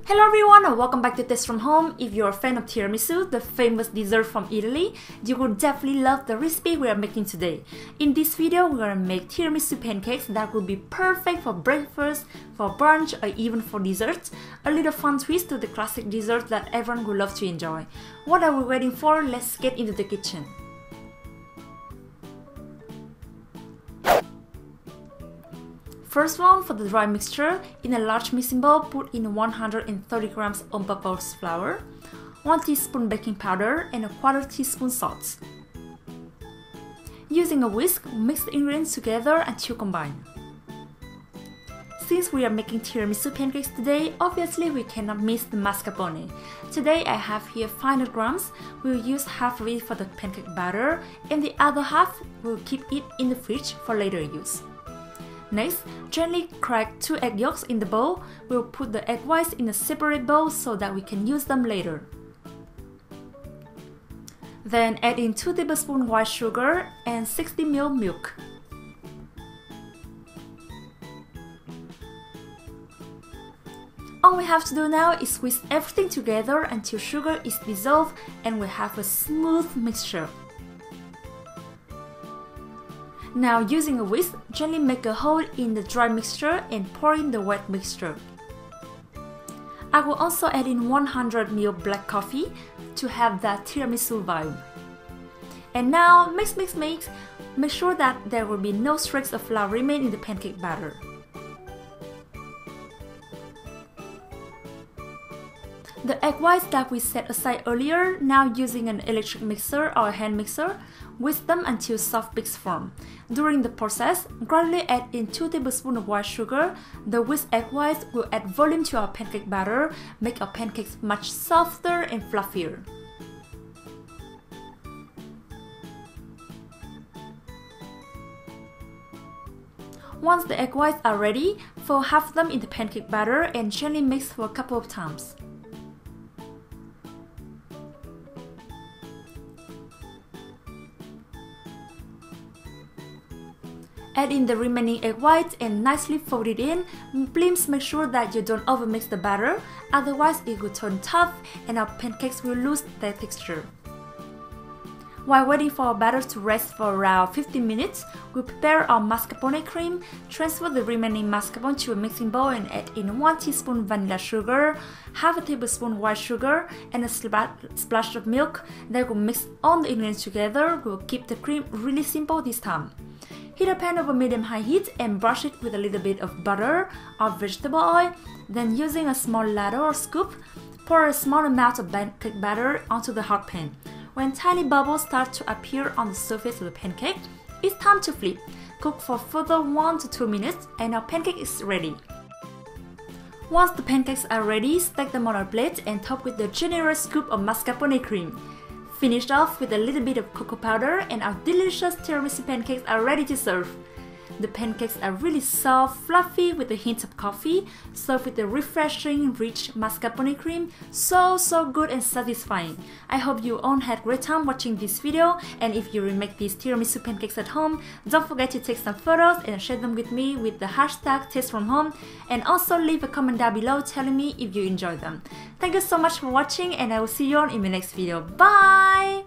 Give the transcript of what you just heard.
Hello everyone and welcome back to Taste from Home. If you're a fan of tiramisu, the famous dessert from Italy, you will definitely love the recipe we are making today. In this video, we're gonna make tiramisu pancakes that will be perfect for breakfast, for brunch, or even for dessert. A little fun twist to the classic dessert that everyone will love to enjoy. What are we waiting for? Let's get into the kitchen. First one, for the dry mixture, in a large mixing bowl, put in 130 grams all-purpose flour, 1 teaspoon baking powder, and a 1/4 teaspoon salt. Using a whisk, mix the ingredients together until combined. Since we are making tiramisu pancakes today, obviously we cannot miss the mascarpone. Today I have here 500 grams. We'll use half of it for the pancake batter, and the other half we'll keep it in the fridge for later use. Next, gently crack 2 egg yolks in the bowl. We'll put the egg whites in a separate bowl so that we can use them later. Then add in 2 tablespoons white sugar and 60 ml milk. All we have to do now is whisk everything together until sugar is dissolved and we have a smooth mixture. Now, using a whisk, gently make a hole in the dry mixture and pour in the wet mixture. I will also add in 100 ml black coffee to have that tiramisu vibe. And now, mix. Make sure that there will be no streaks of flour remain in the pancake batter. The egg whites that we set aside earlier, now using an electric mixer or a hand mixer, whisk them until soft peaks form. During the process, gradually add in 2 tablespoons of white sugar. The whisked egg whites will add volume to our pancake batter, make our pancakes much softer and fluffier. Once the egg whites are ready, fold half of them in the pancake batter and gently mix for a couple of times. Add in the remaining egg whites and nicely fold it in. Please make sure that you don't overmix the batter, otherwise it will turn tough and our pancakes will lose their texture. While waiting for our batter to rest for around 15 minutes, we'll prepare our mascarpone cream. Transfer the remaining mascarpone to a mixing bowl and add in 1 teaspoon vanilla sugar, half a tablespoon white sugar, and a splash of milk. Then we'll mix all the ingredients together. We'll keep the cream really simple this time. Heat a pan over medium-high heat and brush it with a little bit of butter or vegetable oil. Then using a small ladle or scoop, pour a small amount of pancake batter onto the hot pan. When tiny bubbles start to appear on the surface of the pancake, it's time to flip. Cook for further 1 to 2 minutes and our pancake is ready. Once the pancakes are ready, stack them on a plate and top with a generous scoop of mascarpone cream. Finish off with a little bit of cocoa powder and our delicious tiramisu pancakes are ready to serve. The pancakes are really soft, fluffy with a hint of coffee, served with a refreshing, rich mascarpone cream. So good and satisfying. I hope you all had a great time watching this video, and if you remake these tiramisu pancakes at home, don't forget to take some photos and share them with me with the hashtag #TasteFromHome, and also leave a comment down below telling me if you enjoyed them. Thank you so much for watching and I will see you all in my next video. Bye!